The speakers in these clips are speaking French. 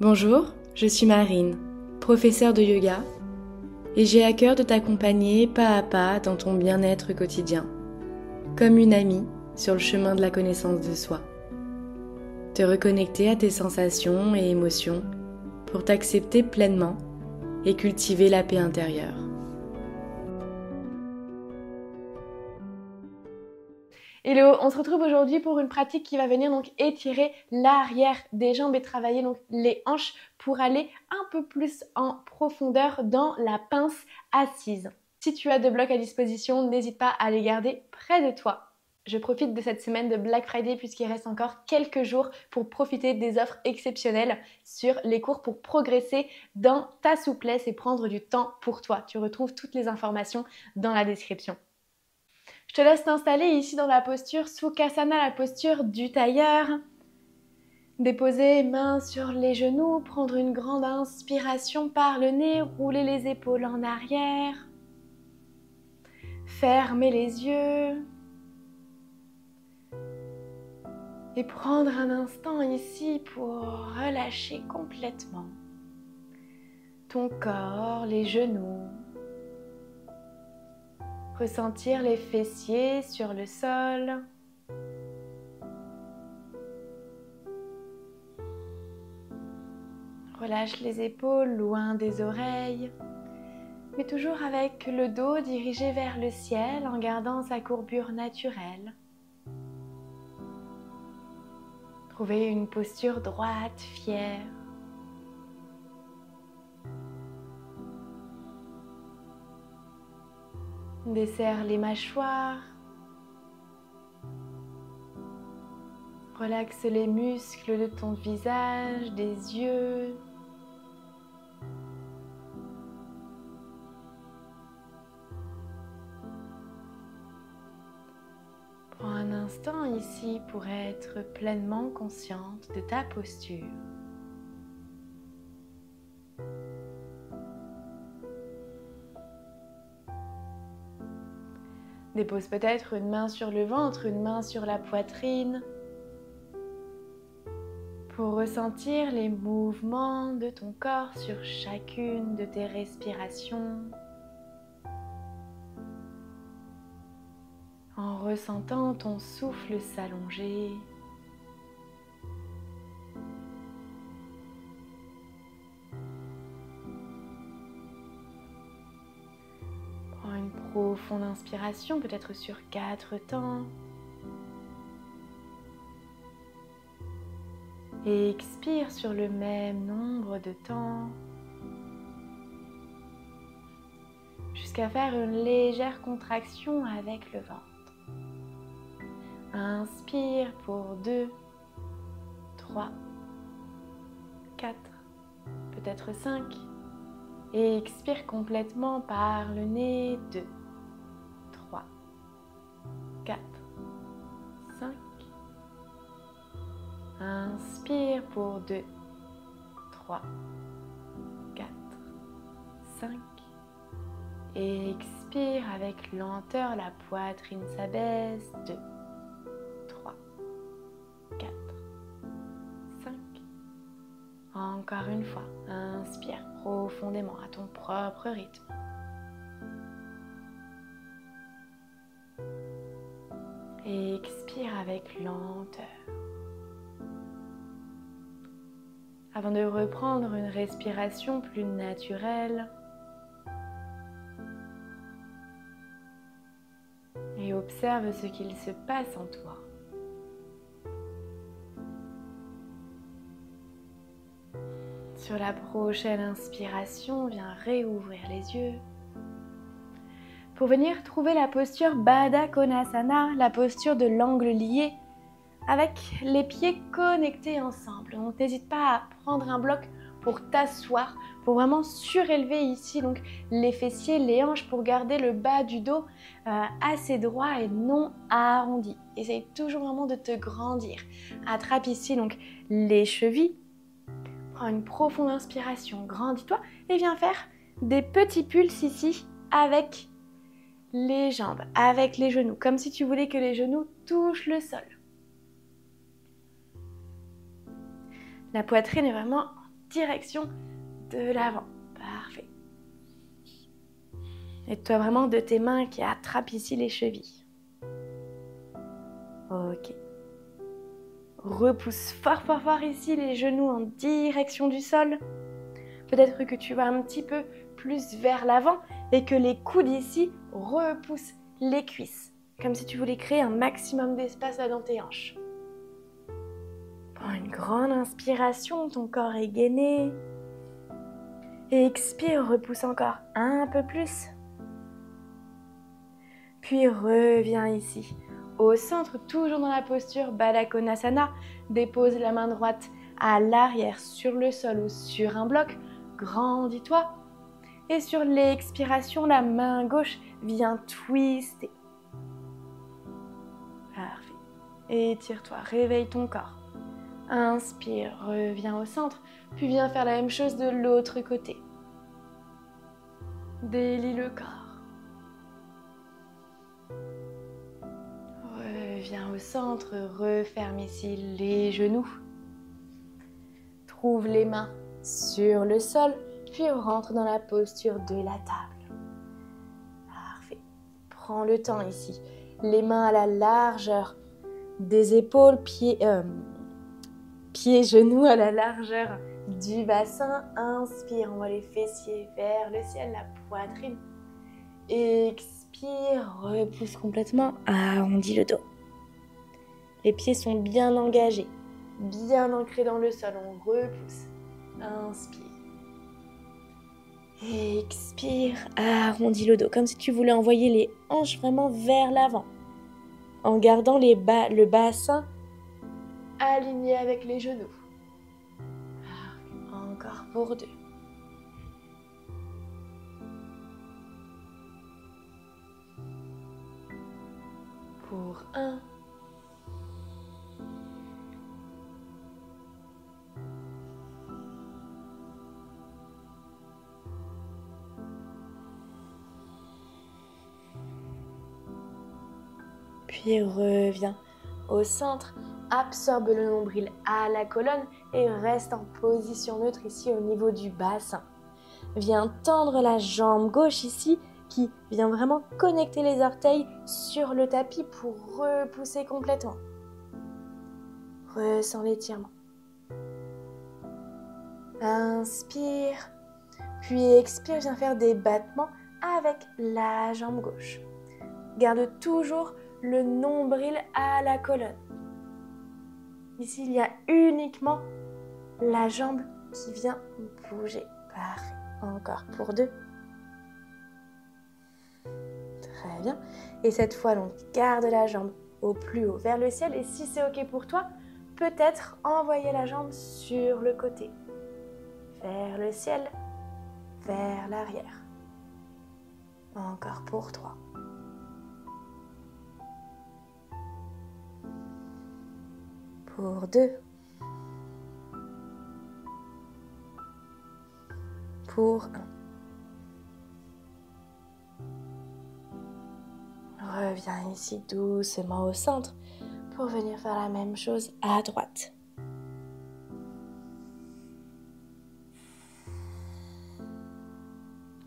Bonjour, je suis Marine, professeure de yoga, et j'ai à cœur de t'accompagner pas à pas dans ton bien-être quotidien, comme une amie sur le chemin de la connaissance de soi. Te reconnecter à tes sensations et émotions pour t'accepter pleinement et cultiver la paix intérieure. Hello, on se retrouve aujourd'hui pour une pratique qui va venir donc étirer l'arrière des jambes et travailler donc les hanches pour aller un peu plus en profondeur dans la pince assise. Si tu as de blocs à disposition, n'hésite pas à les garder près de toi. Je profite de cette semaine de Black Friday puisqu'il reste encore quelques jours pour profiter des offres exceptionnelles sur les cours pour progresser dans ta souplesse et prendre du temps pour toi. Tu retrouves toutes les informations dans la description. Je te laisse t'installer ici dans la posture Sukhasana, la posture du tailleur. Déposer mains sur les genoux, prendre une grande inspiration par le nez, rouler les épaules en arrière. Fermer les yeux. Et prendre un instant ici pour relâcher complètement ton corps, les genoux. Ressentir les fessiers sur le sol. Relâche les épaules loin des oreilles, mais toujours avec le dos dirigé vers le ciel en gardant sa courbure naturelle. Trouvez une posture droite, fière. Desserre les mâchoires. Relaxe les muscles de ton visage, des yeux. Prends un instant ici pour être pleinement consciente de ta posture. Dépose peut-être une main sur le ventre, une main sur la poitrine pour ressentir les mouvements de ton corps sur chacune de tes respirations. En ressentant ton souffle s'allonger. Prends une profonde inspiration, peut-être sur 4 temps. Et expire sur le même nombre de temps. Jusqu'à faire une légère contraction avec le ventre. Inspire pour 2, 3, 4, peut-être 5. Et expire complètement par le nez. 2, 3, 4, 5. Inspire pour 2, 3, 4, 5. Et expire avec lenteur, la poitrine s'abaisse. 2, 3, 4, 5. Encore une fois, inspire profondément à ton propre rythme. Et expire avec lenteur. Avant de reprendre une respiration plus naturelle, et observe ce qu'il se passe en toi. Sur la prochaine inspiration, viens réouvrir les yeux pour venir trouver la posture Baddha Konasana, la posture de l'angle lié avec les pieds connectés ensemble. Donc n'hésite pas à prendre un bloc pour t'asseoir, pour vraiment surélever ici donc les fessiers, les hanches pour garder le bas du dos assez droit et non arrondi. Essaye toujours vraiment de te grandir. Attrape ici donc les chevilles. Prends une profonde inspiration, grandis-toi et viens faire des petits pulses ici avec les jambes, avec les genoux, comme si tu voulais que les genoux touchent le sol. La poitrine est vraiment direction de l'avant. Parfait. Aide-toi vraiment de tes mains qui attrapent ici les chevilles. Ok. Repousse fort, fort, fort ici les genoux en direction du sol. Peut-être que tu vas un petit peu plus vers l'avant et que les coudes ici repoussent les cuisses. Comme si tu voulais créer un maximum d'espace là dans tes hanches. Prends une grande inspiration, ton corps est gainé. Et expire, repousse encore un peu plus. Puis reviens ici. Au centre, toujours dans la posture Baddha Konasana, dépose la main droite à l'arrière sur le sol ou sur un bloc. Grandis-toi. Et sur l'expiration, la main gauche vient twister. Parfait. Étire-toi, réveille ton corps. Inspire, reviens au centre, puis viens faire la même chose de l'autre côté. Délie le corps. Reviens au centre, referme ici les genoux. Trouve les mains sur le sol, puis rentre dans la posture de la table. Parfait. Prends le temps ici. Les mains à la largeur des épaules, pieds, genoux à la largeur du bassin. Inspire, envoie les fessiers vers le ciel, la poitrine. Expire, repousse complètement, arrondis le dos. Les pieds sont bien engagés, bien ancrés dans le sol. On repousse. Inspire. Expire, arrondis le dos, comme si tu voulais envoyer les hanches vraiment vers l'avant, en gardant le bassin aligné avec les genoux. Encore pour 2. Pour 1. Puis reviens au centre, absorbe le nombril à la colonne et reste en position neutre ici au niveau du bassin. Viens tendre la jambe gauche ici qui vient vraiment connecter les orteils sur le tapis pour repousser complètement. Ressens l'étirement. Inspire, puis expire, viens faire des battements avec la jambe gauche. Garde toujours le nombril à la colonne. Ici, il y a uniquement la jambe qui vient bouger. Parfait. Encore pour 2. Très bien. Et cette fois, donc, garde la jambe au plus haut vers le ciel. Et si c'est OK pour toi, peut-être envoyer la jambe sur le côté. Vers le ciel, vers l'arrière. Encore pour 3. Pour 2. Pour 1. Reviens ici doucement au centre pour venir faire la même chose à droite.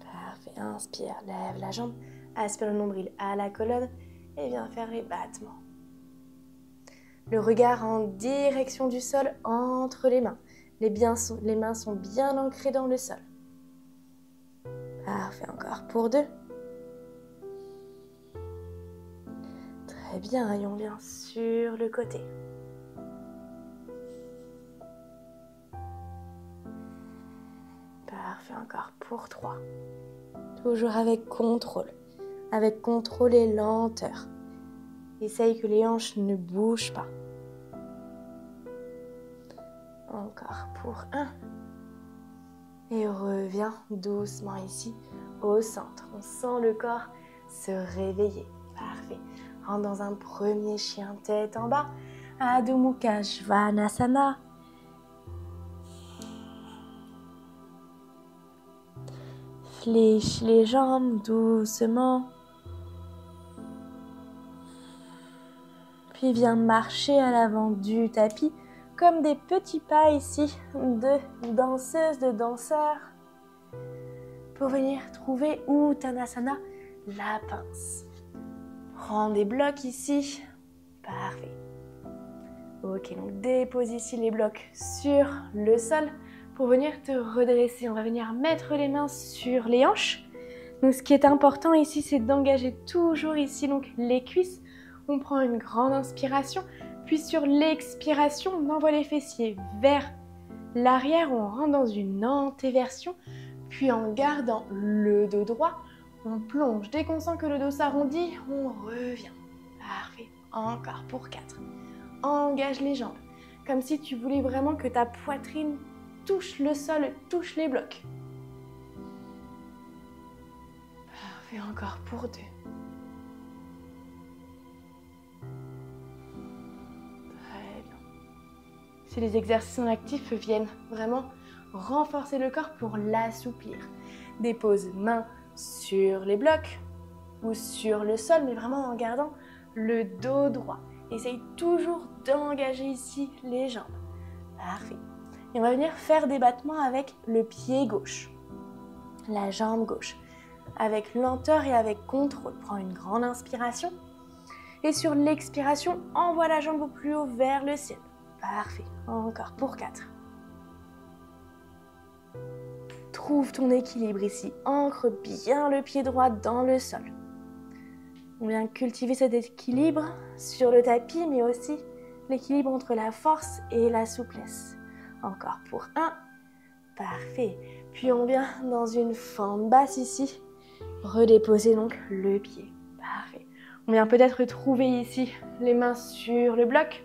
Parfait. Inspire, lève la jambe, aspire le nombril à la colonne et viens faire les battements. Le regard en direction du sol entre les mains. Les mains sont bien ancrées dans le sol. Parfait, encore pour 2. Très bien, et on vient sur le côté. Parfait, encore pour 3. Toujours avec contrôle et lenteur. Essaye que les hanches ne bougent pas. Encore pour 1. Et reviens doucement ici au centre. On sent le corps se réveiller. Parfait. Rentre dans un premier chien tête en bas. Adho Mukha Svanasana. Fléchis les jambes doucement. Puis viens marcher à l'avant du tapis comme des petits pas ici de danseuse, de danseur, pour venir trouver Uttanasana, la pince. Prends des blocs ici. Parfait. Ok, donc dépose ici les blocs sur le sol pour venir te redresser. On va venir mettre les mains sur les hanches. Donc ce qui est important ici, c'est d'engager toujours ici donc les cuisses. On prend une grande inspiration, puis sur l'expiration, on envoie les fessiers vers l'arrière, on rentre dans une antéversion, puis en gardant le dos droit, on plonge. Dès qu'on sent que le dos s'arrondit, on revient. Parfait. Encore pour 4. Engage les jambes, comme si tu voulais vraiment que ta poitrine touche le sol, touche les blocs. Parfait, encore pour 2. Très bien. Si les exercices en actif viennent vraiment renforcer le corps pour l'assouplir. Dépose main sur les blocs ou sur le sol, mais vraiment en gardant le dos droit. Essaye toujours d'engager ici les jambes. Parfait. Et on va venir faire des battements avec le pied gauche, la jambe gauche. Avec lenteur et avec contrôle. Prends une grande inspiration. Et sur l'expiration, envoie la jambe au plus haut vers le ciel. Parfait. Encore pour 4. Trouve ton équilibre ici. Ancre bien le pied droit dans le sol. On vient cultiver cet équilibre sur le tapis, mais aussi l'équilibre entre la force et la souplesse. Encore pour 1. Parfait. Puis on vient dans une fente basse ici. Redéposer donc le pied. Parfait. On vient peut-être trouver ici les mains sur le bloc.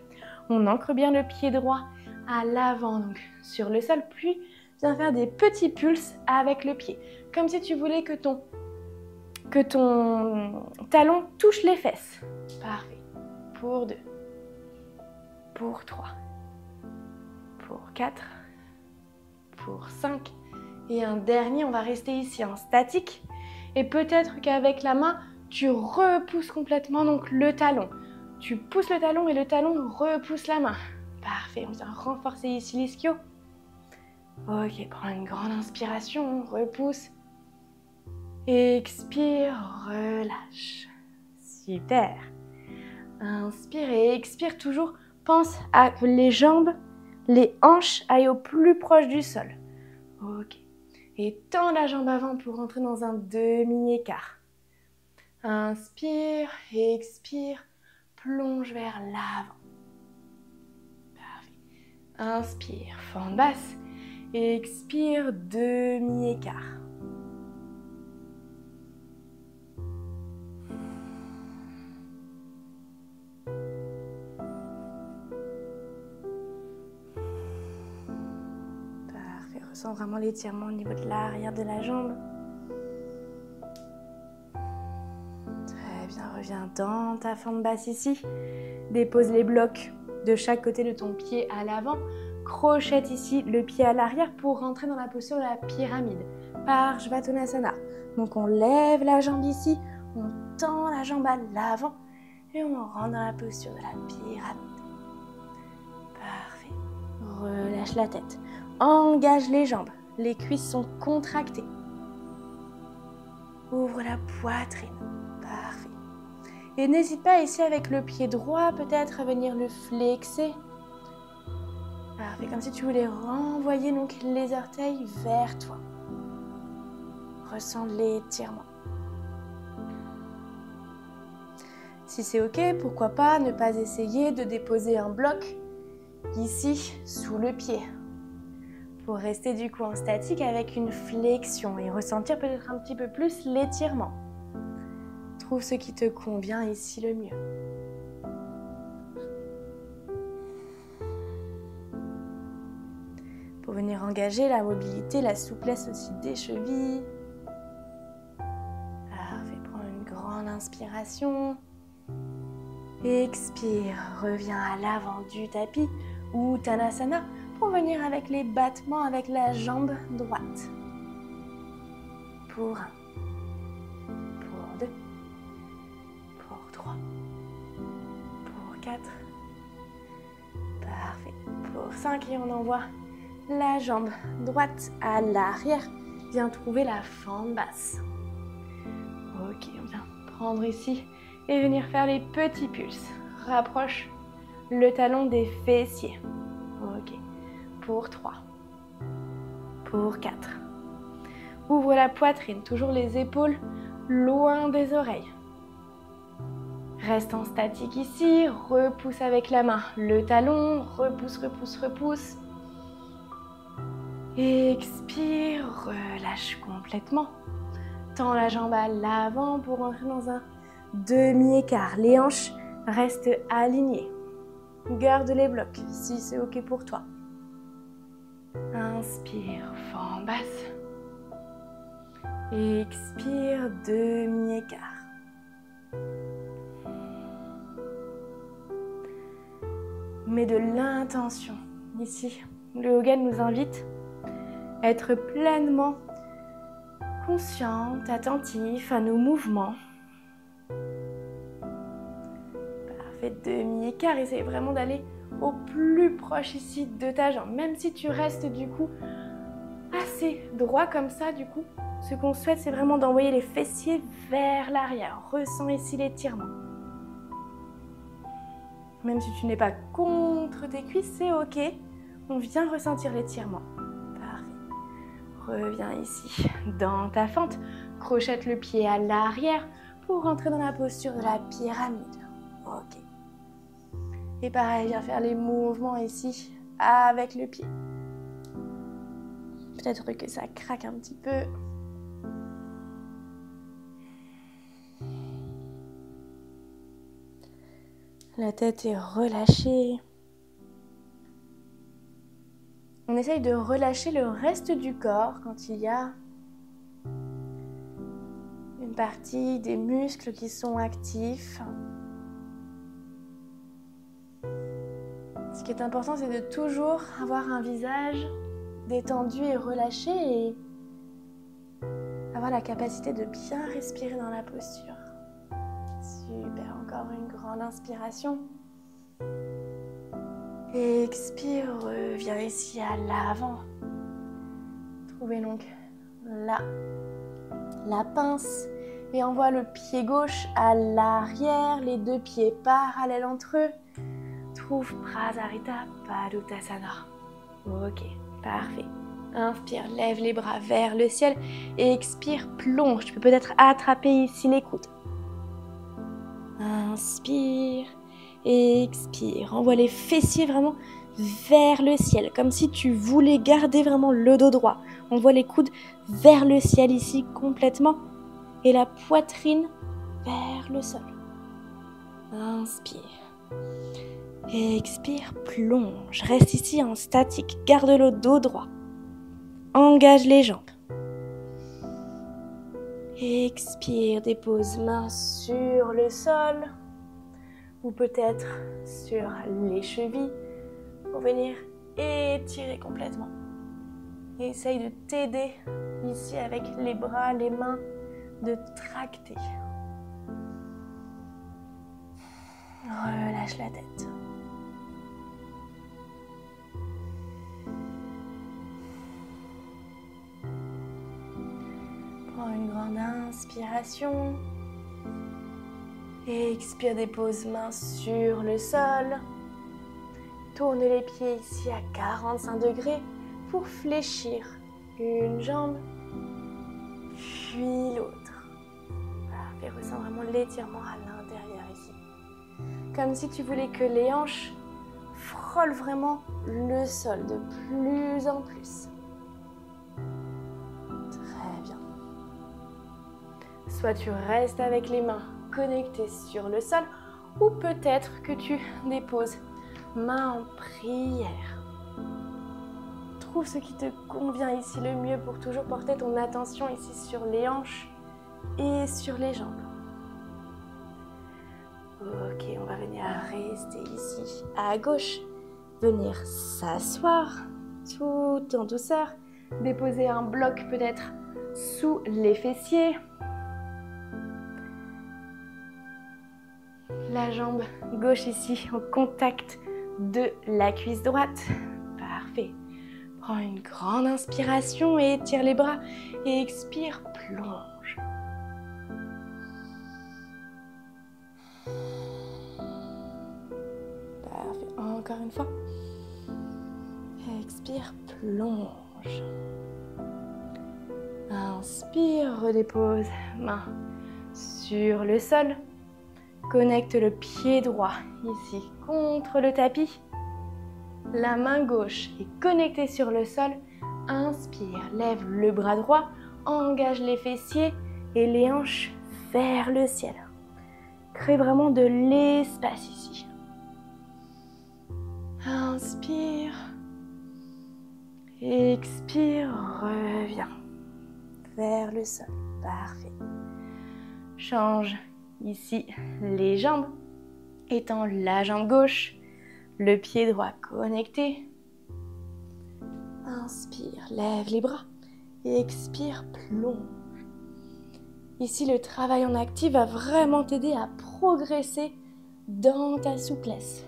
On ancre bien le pied droit à l'avant, donc sur le sol. Puis viens faire des petits pulses avec le pied. Comme si tu voulais que ton talon touche les fesses. Parfait. Pour 2. Pour 3. Pour 4. Pour 5. Et un dernier, on va rester ici en statique. Et peut-être qu'avec la main, tu repousses complètement donc le talon. Tu pousses le talon et le talon repousse la main. Parfait, on vient renforcer ici l'ischio. Ok, prends une grande inspiration, repousse. Expire, relâche. Super. Inspire et expire toujours. Pense à que les jambes, les hanches aillent au plus proche du sol. Ok. Et tends la jambe avant pour rentrer dans un demi-écart. Inspire, expire, plonge vers l'avant. Parfait. Inspire, fente basse. Expire, demi-écart. Ressens vraiment l'étirement au niveau de l'arrière de la jambe. Très bien, reviens dans ta forme basse ici. Dépose les blocs de chaque côté de ton pied à l'avant. Crochette ici le pied à l'arrière pour rentrer dans la posture de la pyramide. Parshvattanasana. Donc on lève la jambe ici, on tend la jambe à l'avant et on rentre dans la posture de la pyramide. Parfait. Relâche la tête. Engage les jambes, les cuisses sont contractées. Ouvre la poitrine. Parfait. Et n'hésite pas ici avec le pied droit peut-être à venir le flexer. Parfait, comme si tu voulais renvoyer donc les orteils vers toi. Ressens l'étirement. Si c'est ok, pourquoi pas ne pas essayer de déposer un bloc ici sous le pied. Pour rester du coup en statique avec une flexion et ressentir peut-être un petit peu plus l'étirement. Trouve ce qui te convient ici le mieux. Pour venir engager la mobilité, la souplesse aussi des chevilles. Parfait, prends une grande inspiration. Expire, reviens à l'avant du tapis ou Uttanasana. Pour venir avec les battements avec la jambe droite. Pour 1, pour 2, pour 3, pour 4, parfait, pour 5 et on envoie la jambe droite à l'arrière. Viens trouver la fente basse. Ok, on vient prendre ici et venir faire les petits pulses. Rapproche le talon des fessiers. Ok, pour 3, pour 4. Ouvre la poitrine, toujours les épaules loin des oreilles. Reste en statique ici, repousse avec la main le talon, repousse, repousse, repousse. Expire, relâche complètement. Tends la jambe à l'avant pour entrer dans un demi-écart. Les hanches restent alignées. Garde les blocs si c'est ok pour toi. Inspire, fente basse. Expire, demi-écart. Mets de l'intention ici. Le yoga nous invite à être pleinement consciente, attentif à nos mouvements. Parfait, demi-écart. Essaye vraiment d'aller au plus proche ici de ta jambe. Même si tu restes du coup assez droit comme ça, du coup, ce qu'on souhaite, c'est vraiment d'envoyer les fessiers vers l'arrière. Ressens ici l'étirement. Même si tu n'es pas contre tes cuisses, c'est ok. On vient ressentir l'étirement. Parfait. Reviens ici dans ta fente. Crochette le pied à l'arrière pour rentrer dans la posture de la pyramide. Ok. Et pareil, viens faire les mouvements ici avec le pied. Peut-être que ça craque un petit peu. La tête est relâchée. On essaye de relâcher le reste du corps quand il y a une partie des muscles qui sont actifs. Ce qui est important, c'est de toujours avoir un visage détendu et relâché et avoir la capacité de bien respirer dans la posture. Super, encore une grande inspiration. Expire, reviens ici à l'avant. Trouvez donc là la pince et envoie le pied gauche à l'arrière, les deux pieds parallèles entre eux. Trouve Prasarita Paduttasana. Ok, parfait. Inspire, lève les bras vers le ciel et expire, plonge. Tu peux peut-être attraper ici les coudes. Inspire, expire. Envoie les fessiers vraiment vers le ciel, comme si tu voulais garder vraiment le dos droit. Envoie les coudes vers le ciel ici complètement et la poitrine vers le sol. Inspire. Expire, plonge. Reste ici en statique. Garde le dos droit. Engage les jambes. Expire, dépose main sur le sol ou peut-être sur les chevilles pour venir étirer complètement. Et essaye de t'aider ici avec les bras, les mains, de tracter. Relâche la tête. Prends une grande inspiration. Et expire, dépose main sur le sol. Tourne les pieds ici à 45 degrés pour fléchir une jambe, puis l'autre. Et ressens vraiment l'étirement à l'intérieur ici. Comme si tu voulais que les hanches frôlent vraiment le sol de plus en plus. Très bien. Soit tu restes avec les mains connectées sur le sol, ou peut-être que tu déposes main en prière. Trouve ce qui te convient ici le mieux pour toujours porter ton attention ici sur les hanches et sur les jambes. Ok, on va venir rester ici à gauche. Venir s'asseoir tout en douceur. Déposer un bloc peut-être sous les fessiers. La jambe gauche ici au contact de la cuisse droite. Prends une grande inspiration et étire les bras. Et expire, plonge. Parfait. Encore une fois. Expire, plonge. Inspire, redépose. Main sur le sol. Connecte le pied droit ici contre le tapis. La main gauche est connectée sur le sol. Inspire, lève le bras droit, engage les fessiers et les hanches vers le ciel. Crée vraiment de l'espace ici. Inspire. Expire, reviens vers le sol. Parfait. Change ici les jambes. Étends la jambe gauche, le pied droit connecté. Inspire, lève les bras. Et expire, plonge. Ici, le travail en actif va vraiment t'aider à progresser dans ta souplesse.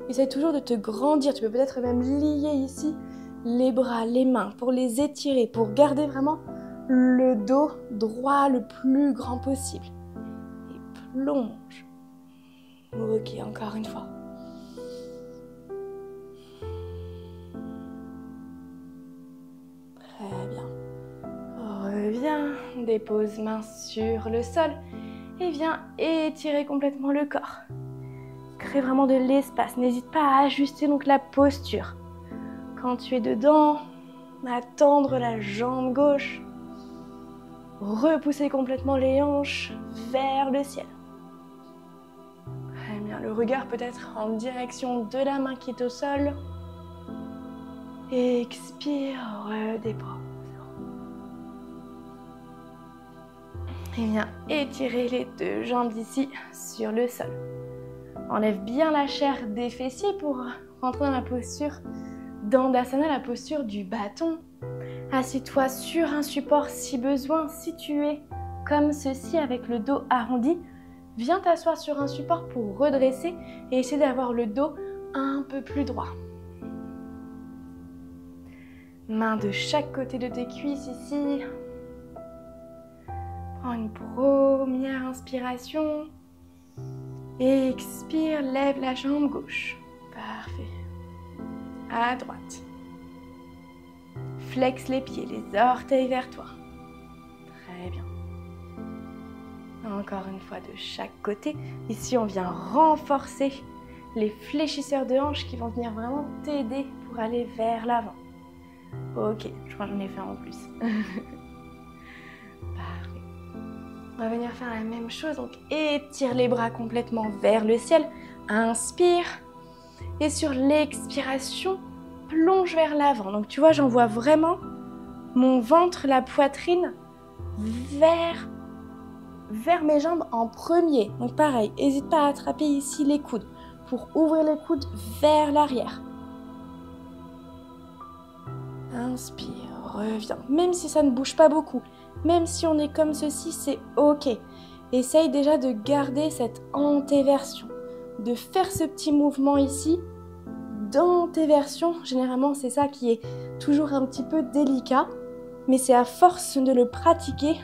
Essaie toujours de te grandir. Tu peux peut-être même lier ici les bras, les mains pour les étirer, pour garder vraiment le dos droit le plus grand possible. Et plonge. Ok, encore une fois. Très bien. Reviens, dépose main sur le sol et viens étirer complètement le corps. Crée vraiment de l'espace. N'hésite pas à ajuster donc la posture. Quand tu es dedans, à tendre la jambe gauche. Repousser complètement les hanches vers le ciel. Très bien, le regard peut être en direction de la main qui est au sol. Expire, redépose. Et viens étirer les deux jambes ici sur le sol. Enlève bien la chair des fessiers pour rentrer dans la posture d'Andasana, la posture du bâton. Assieds-toi sur un support si besoin. Si tu es comme ceci avec le dos arrondi, viens t'asseoir sur un support pour redresser et essayer d'avoir le dos un peu plus droit. Main de chaque côté de tes cuisses ici. Prends une première inspiration. Et expire, lève la jambe gauche. Parfait. À droite. Flexe les pieds, les orteils vers toi. Très bien. Encore une fois de chaque côté. Ici, on vient renforcer les fléchisseurs de hanches qui vont venir vraiment t'aider pour aller vers l'avant. Ok, je crois que j'en ai fait en plus. Parfait. On va venir faire la même chose. Donc, étire les bras complètement vers le ciel. Inspire. Et sur l'expiration, plonge vers l'avant. Donc, tu vois, j'envoie vraiment mon ventre, la poitrine vers mes jambes en premier. Donc, pareil, n'hésite pas à attraper ici les coudes pour ouvrir les coudes vers l'arrière. Inspire, reviens. Même si ça ne bouge pas beaucoup, même si on est comme ceci, c'est ok. Essaye déjà de garder cette antéversion, de faire ce petit mouvement ici d'antéversion. Généralement, c'est ça qui est toujours un petit peu délicat, mais c'est à force de le pratiquer.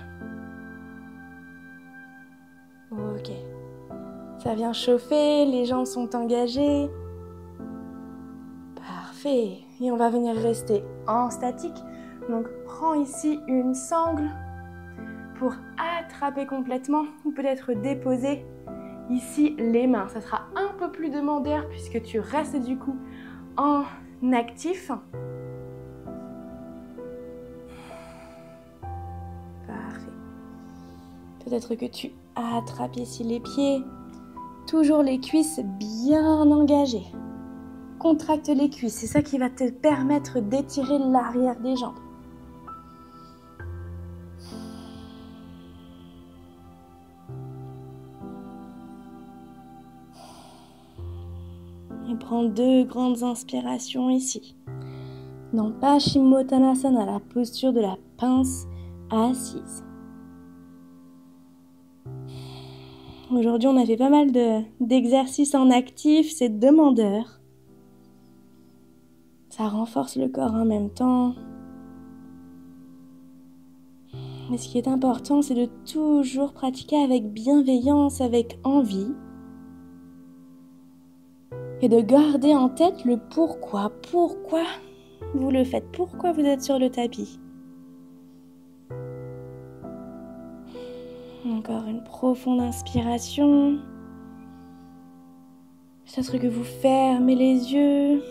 Ok. Ça vient chauffer, les jambes sont engagées. Parfait. Et on va venir rester en statique. Donc, prends ici une sangle pour attraper complètement ou peut-être déposer ici les mains. Ça sera un peu plus demandeur puisque tu restes du coup en actif. Parfait. Peut-être que tu attrapes ici les pieds. Toujours les cuisses bien engagées. Contracte les cuisses, c'est ça qui va te permettre d'étirer l'arrière des jambes. Et prends 2 grandes inspirations ici. Dans Paschimottanasana, la posture de la pince assise. Aujourd'hui, on a fait pas mal d'exercices en actif, c'est demandeur. Ça renforce le corps en même temps. Mais ce qui est important, c'est de toujours pratiquer avec bienveillance, avec envie. Et de garder en tête le pourquoi. Pourquoi vous le faites? Pourquoi vous êtes sur le tapis? Encore une profonde inspiration. Peut-être que vous fermez les yeux.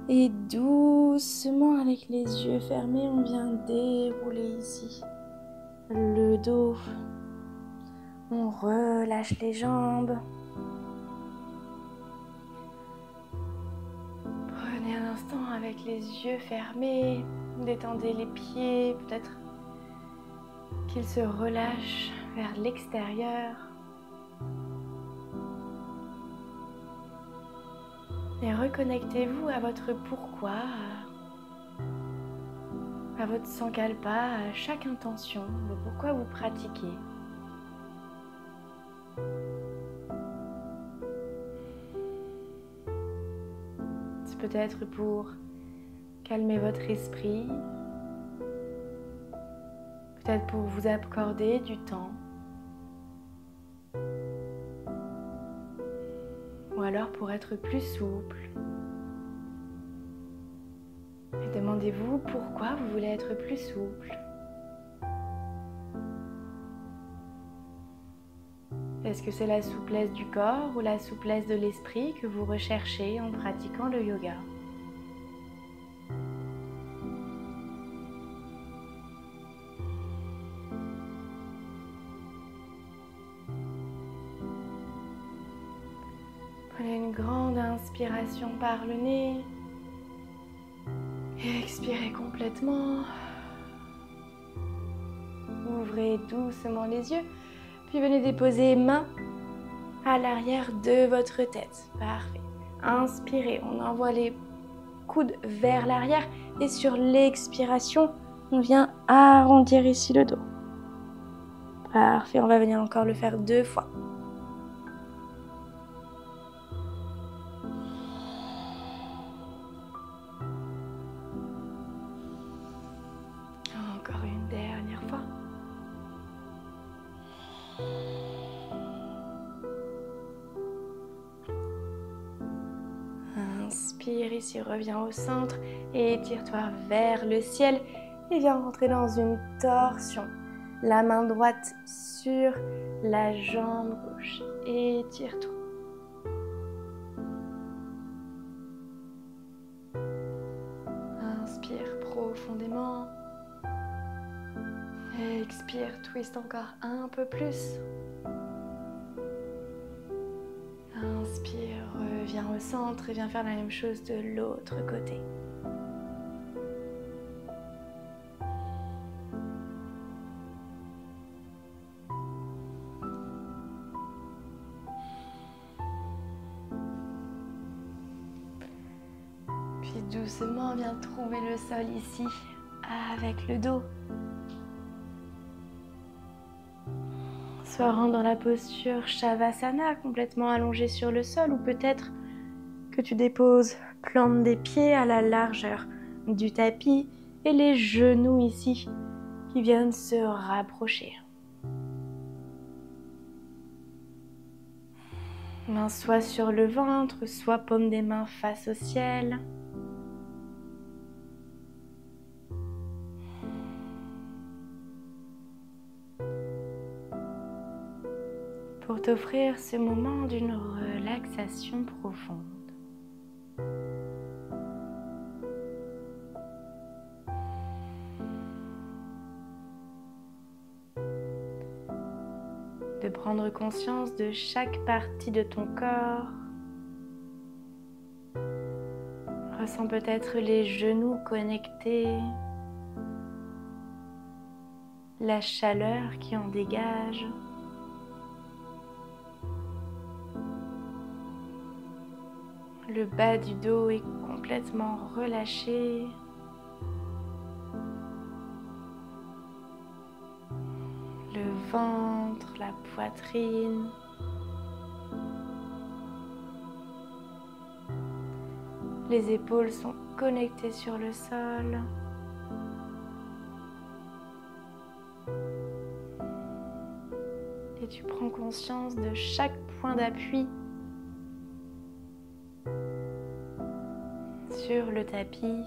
Et doucement, avec les yeux fermés, on vient dérouler ici le dos. On relâche les jambes. Prenez un instant avec les yeux fermés. Détendez les pieds, peut-être qu'ils se relâchent vers l'extérieur. Et reconnectez-vous à votre pourquoi, à votre sankalpa, à chaque intention, le pourquoi vous pratiquez. C'est peut-être pour calmer votre esprit, peut-être pour vous accorder du temps, ou alors pour être plus souple. Et demandez-vous pourquoi vous voulez être plus souple. Est-ce que c'est la souplesse du corps ou la souplesse de l'esprit que vous recherchez en pratiquant le yoga? Prenez une grande inspiration par le nez et expirez complètement. Ouvrez doucement les yeux, puis venez déposer main à l'arrière de votre tête. Parfait. Inspirez, on envoie les coudes vers l'arrière et sur l'expiration, on vient arrondir ici le dos. Parfait, on va venir encore le faire 2 fois. Encore une dernière fois. Inspire ici, reviens au centre et étire-toi vers le ciel et viens rentrer dans une torsion. La main droite sur la jambe gauche. Étire-toi. Inspire profondément. Expire, twist encore un peu plus. Inspire, reviens au centre et viens faire la même chose de l'autre côté. Puis doucement, viens trouver le sol ici avec le dos. Soit rentre dans la posture Shavasana, complètement allongé sur le sol, ou peut-être que tu déposes plante des pieds à la largeur du tapis et les genoux ici qui viennent se rapprocher. Main soit sur le ventre, soit paume des mains face au ciel. Pour t'offrir ce moment d'une relaxation profonde. De prendre conscience de chaque partie de ton corps. Ressens peut-être les genoux connectés, la chaleur qui en dégage. Le bas du dos est complètement relâché. Le ventre, la poitrine. Les épaules sont connectées sur le sol. Et tu prends conscience de chaque point d'appui sur le tapis.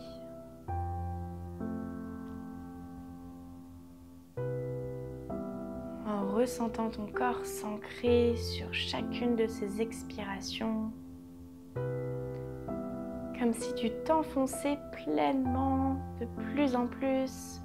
En ressentant ton corps s'ancrer sur chacune de ces expirations. Comme si tu t'enfonçais pleinement de plus en plus.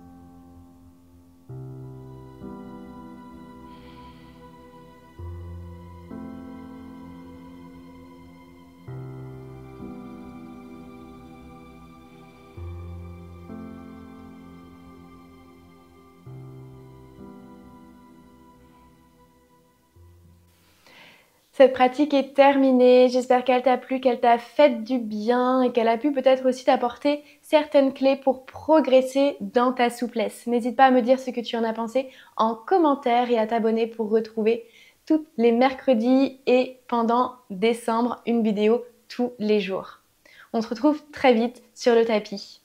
Cette pratique est terminée, j'espère qu'elle t'a plu, qu'elle t'a fait du bien et qu'elle a pu peut-être aussi t'apporter certaines clés pour progresser dans ta souplesse. N'hésite pas à me dire ce que tu en as pensé en commentaire et à t'abonner pour retrouver tous les mercredis et pendant décembre une vidéo tous les jours. On se retrouve très vite sur le tapis.